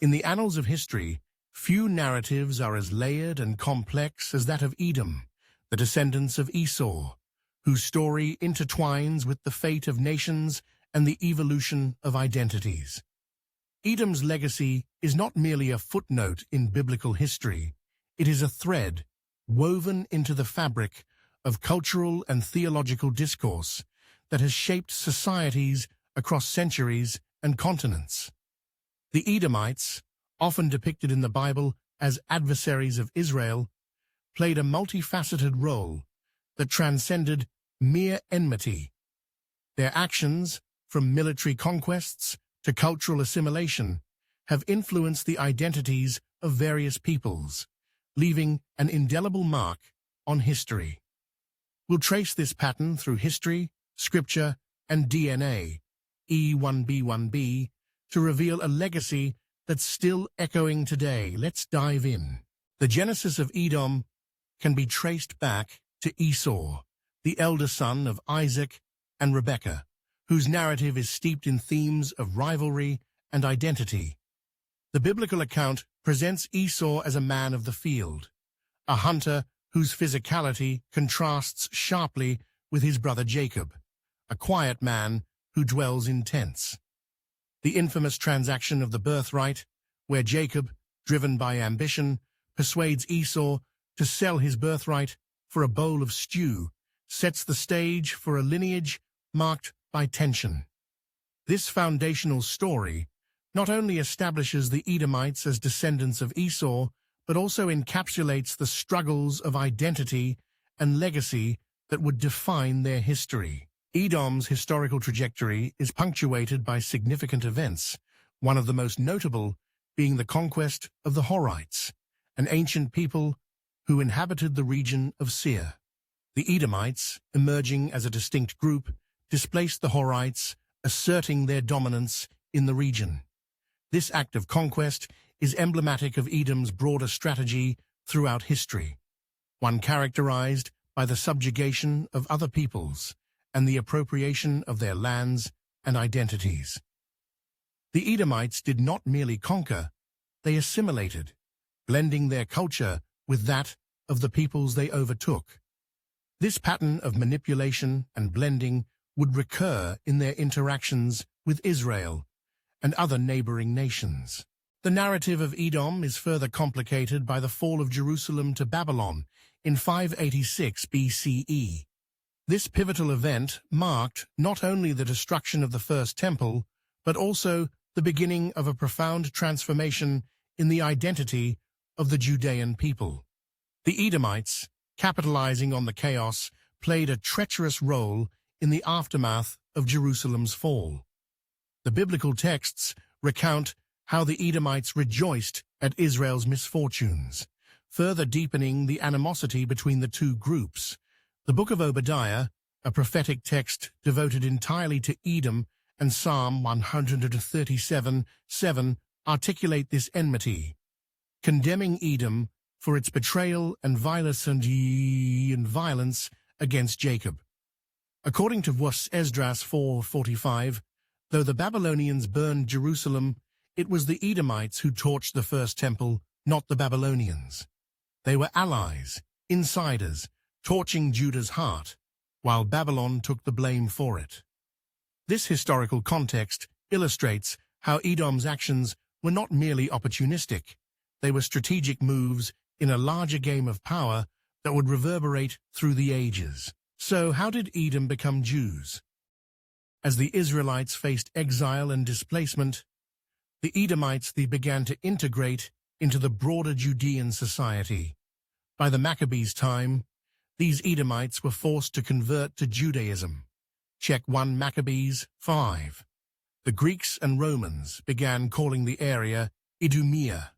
In the annals of history, few narratives are as layered and complex as that of Edom, the descendants of Esau, whose story intertwines with the fate of nations and the evolution of identities. Edom's legacy is not merely a footnote in biblical history, it is a thread woven into the fabric of cultural and theological discourse that has shaped societies across centuries and continents. The Edomites, often depicted in the Bible as adversaries of Israel, played a multifaceted role that transcended mere enmity. Their actions, from military conquests to cultural assimilation, have influenced the identities of various peoples, leaving an indelible mark on history. We'll trace this pattern through history, scripture, and DNA, E1B1B, to reveal a legacy that's still echoing today. Let's dive in. The genesis of Edom can be traced back to Esau, the elder son of Isaac and Rebekah, whose narrative is steeped in themes of rivalry and identity. The biblical account presents Esau as a man of the field, a hunter whose physicality contrasts sharply with his brother Jacob, a quiet man who dwells in tents. The infamous transaction of the birthright, where Jacob, driven by ambition, persuades Esau to sell his birthright for a bowl of stew, sets the stage for a lineage marked by tension. This foundational story not only establishes the Edomites as descendants of Esau, but also encapsulates the struggles of identity and legacy that would define their history. Edom's historical trajectory is punctuated by significant events, one of the most notable being the conquest of the Horites, an ancient people who inhabited the region of Seir. The Edomites, emerging as a distinct group, displaced the Horites, asserting their dominance in the region. This act of conquest is emblematic of Edom's broader strategy throughout history, one characterized by the subjugation of other peoples and the appropriation of their lands and identities. The Edomites did not merely conquer, they assimilated, blending their culture with that of the peoples they overtook. This pattern of manipulation and blending would recur in their interactions with Israel and other neighboring nations. The narrative of Edom is further complicated by the fall of Jerusalem to Babylon in 586 BCE. This pivotal event marked not only the destruction of the First Temple, but also the beginning of a profound transformation in the identity of the Judean people. The Edomites, capitalizing on the chaos, played a treacherous role in the aftermath of Jerusalem's fall. The biblical texts recount how the Edomites rejoiced at Israel's misfortunes, further deepening the animosity between the two groups. The Book of Obadiah, a prophetic text devoted entirely to Edom, and Psalm 137:7 articulate this enmity, condemning Edom for its betrayal and violence against Jacob. According to Esdras 4:45, though the Babylonians burned Jerusalem, it was the Edomites who torched the First Temple, not the Babylonians. They were allies, insiders, torching Judah's heart, while Babylon took the blame for it. This historical context illustrates how Edom's actions were not merely opportunistic, they were strategic moves in a larger game of power that would reverberate through the ages. So how did Edom become Jews? As the Israelites faced exile and displacement, the Edomites began to integrate into the broader Judean society. By the Maccabees' time, these Edomites were forced to convert to Judaism. Check 1 Maccabees 5. The Greeks and Romans began calling the area Idumea.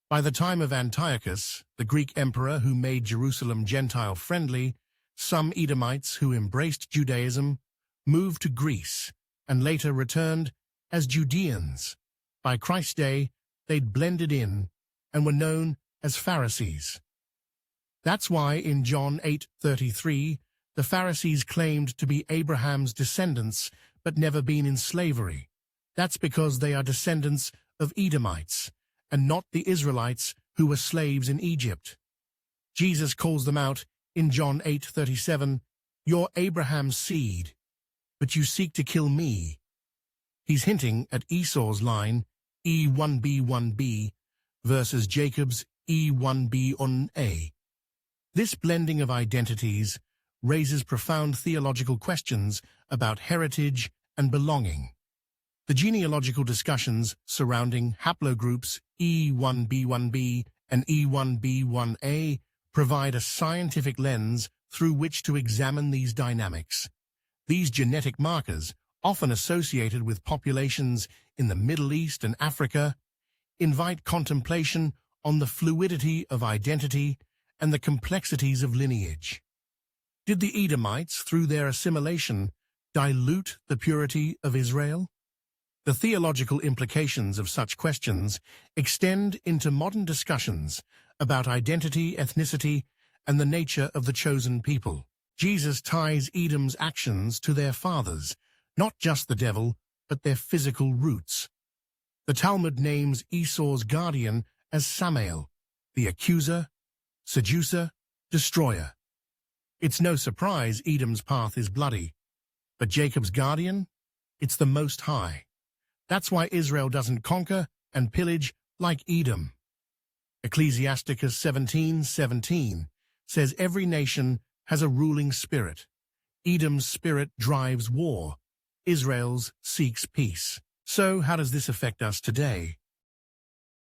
By the time of Antiochus, the Greek emperor who made Jerusalem Gentile-friendly, some Edomites who embraced Judaism moved to Greece and later returned as Judeans. By Christ's day, they'd blended in and were known as Pharisees. That's why in John 8:33, the Pharisees claimed to be Abraham's descendants but never been in slavery. That's because they are descendants of Edomites, and not the Israelites who were slaves in Egypt. Jesus calls them out in John 8:37, "You're Abraham's seed, but you seek to kill me." He's hinting at Esau's line, E1b1b, versus Jacob's E1b1a. This blending of identities raises profound theological questions about heritage and belonging. The genealogical discussions surrounding haplogroups E1b1b and E1b1a provide a scientific lens through which to examine these dynamics. These genetic markers, often associated with populations in the Middle East and Africa, invite contemplation on the fluidity of identity and the complexities of lineage. Did the Edomites, through their assimilation, dilute the purity of Israel? The theological implications of such questions extend into modern discussions about identity, ethnicity, and the nature of the chosen people. Jesus ties Edom's actions to their fathers, not just the devil, but their physical roots. The Talmud names Esau's guardian as Samael, the accuser, seducer, destroyer. It's no surprise Edom's path is bloody, but Jacob's guardian? It's the Most High. That's why Israel doesn't conquer and pillage like Edom. Ecclesiasticus 17:17 says every nation has a ruling spirit. Edom's spirit drives war. Israel's seeks peace. So how does this affect us today?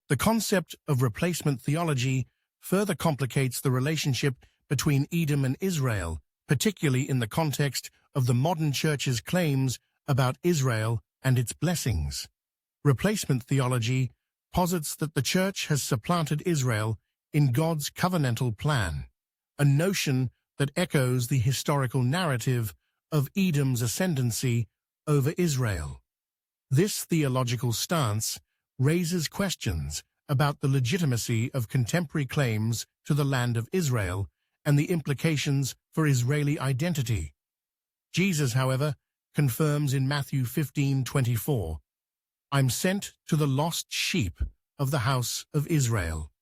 The concept of replacement theology further complicates the relationship between Edom and Israel, particularly in the context of the modern church's claims about Israel and its blessings. Replacement theology posits that the church has supplanted Israel in God's covenantal plan, a notion that echoes the historical narrative of Edom's ascendancy over Israel. This theological stance raises questions about the legitimacy of contemporary claims to the land of Israel and the implications for Israeli identity. Jesus, however, confirms in Matthew 15:24, "I'm sent to the lost sheep of the house of Israel."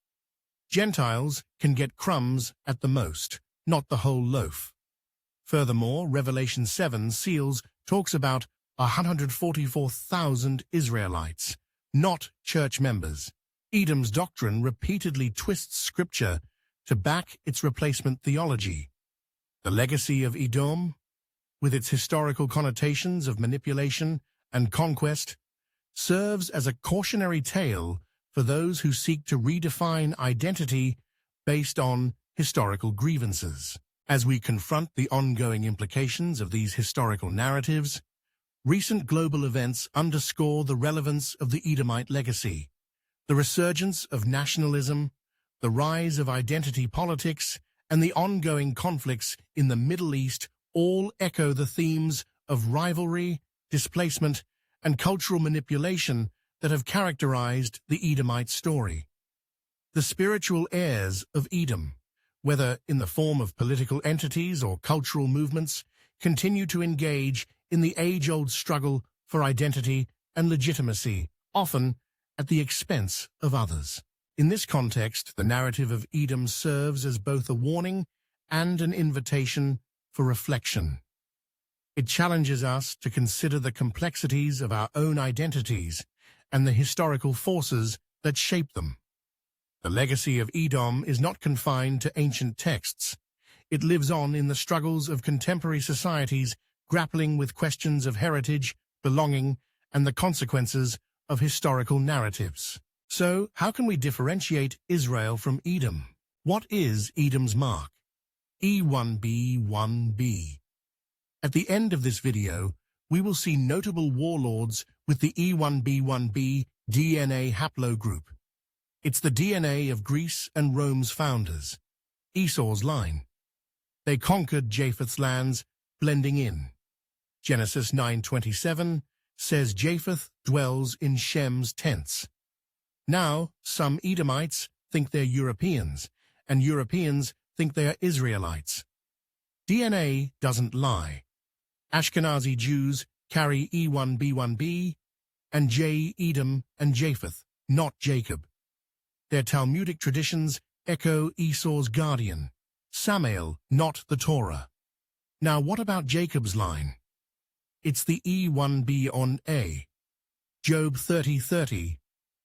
Gentiles can get crumbs at the most, not the whole loaf. Furthermore, Revelation 7 seals talks about 144,000 Israelites, not church members. Edom's doctrine repeatedly twists Scripture to back its replacement theology. The legacy of Edom, with its historical connotations of manipulation and conquest, serves as a cautionary tale for those who seek to redefine identity based on historical grievances. As we confront the ongoing implications of these historical narratives, recent global events underscore the relevance of the Edomite legacy. The resurgence of nationalism, the rise of identity politics, and the ongoing conflicts in the Middle East all echo the themes of rivalry, displacement, and cultural manipulation that have characterized the Edomite story. The spiritual heirs of Edom, whether in the form of political entities or cultural movements, continue to engage in the age-old struggle for identity and legitimacy, often at the expense of others. In this context, the narrative of Edom serves as both a warning and an invitation for reflection. It challenges us to consider the complexities of our own identities and the historical forces that shape them. The legacy of Edom is not confined to ancient texts. It lives on in the struggles of contemporary societies grappling with questions of heritage, belonging, and the consequences of historical narratives. So, how can we differentiate Israel from Edom? What is Edom's mark? E1b1b. At the end of this video, we will see notable warlords with the E1b1b DNA haplogroup. It's the DNA of Greece and Rome's founders, Esau's line. They conquered Japheth's lands, blending in. Genesis 9:27 says Japheth dwells in Shem's tents. Now, some Edomites think they're Europeans, and Europeans think they are Israelites. DNA doesn't lie. Ashkenazi Jews carry E1b1b, and Edom and Japheth, not Jacob. Their Talmudic traditions echo Esau's guardian, Samael, not the Torah. Now what about Jacob's line? It's the E1B on A. Job 30:30,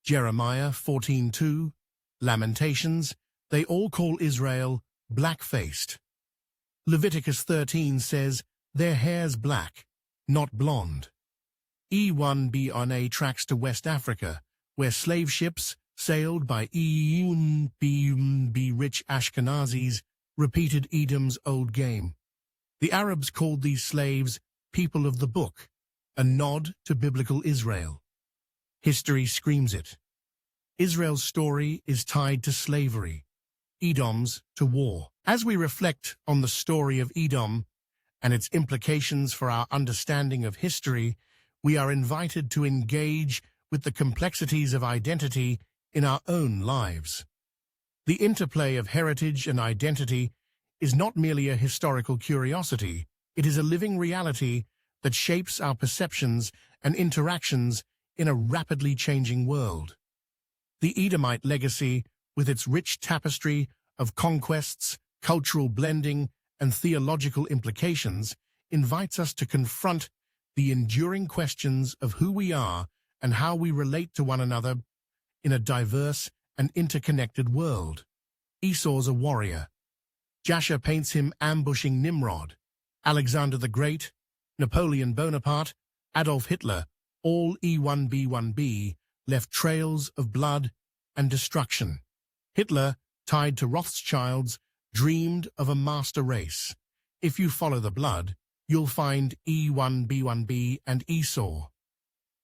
Jeremiah 14:2, Lamentations, they all call Israel black-faced. Leviticus 13 says, their hair's black, not blonde. E1B on A tracks to West Africa, where slave ships, sailed by E1B rich Ashkenazis, repeated Edom's old game. The Arabs called these slaves people of the book, a nod to biblical Israel. History screams it. Israel's story is tied to slavery, Edom's to war. As we reflect on the story of Edom and its implications for our understanding of history, we are invited to engage with the complexities of identity in our own lives. The interplay of heritage and identity is not merely a historical curiosity, it is a living reality that shapes our perceptions and interactions in a rapidly changing world. The Edomite legacy, with its rich tapestry of conquests, cultural blending, and theological implications, invites us to confront the enduring questions of who we are and how we relate to one another in a diverse and interconnected world. Esau's a warrior. Jasher paints him ambushing Nimrod. Alexander the Great, Napoleon Bonaparte, Adolf Hitler, all E1B1B, left trails of blood and destruction. Hitler, tied to Rothschilds, dreamed of a master race. If you follow the blood, you'll find E1B1B and Esau.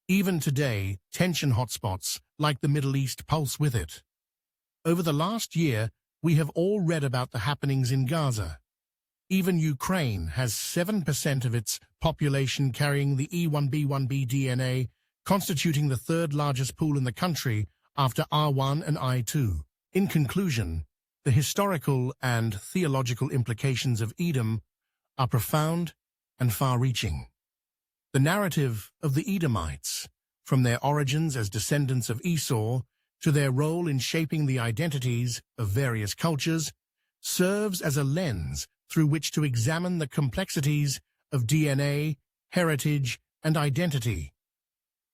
Even today, tension hotspots like the Middle East pulse with it. Over the last year, we have all read about the happenings in Gaza. Even Ukraine has 7% of its population carrying the E1B1B DNA, constituting the third largest pool in the country after R1 and I2. In conclusion, the historical and theological implications of Edom are profound and far-reaching. The narrative of the Edomites, from their origins as descendants of Esau to their role in shaping the identities of various cultures, serves as a lens through which to examine the complexities of DNA, heritage, and identity.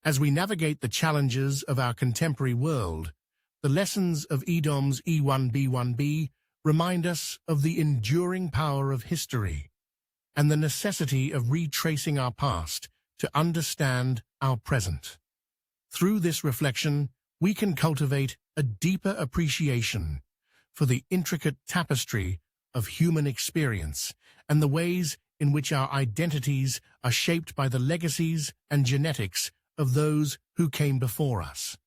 As we navigate the challenges of our contemporary world, the lessons of Edom's E1B1B remind us of the enduring power of history and the necessity of retracing our past to understand our present. Through this reflection, we can cultivate a deeper appreciation for the intricate tapestry of human experience and the ways in which our identities are shaped by the legacies and genetics of those who came before us.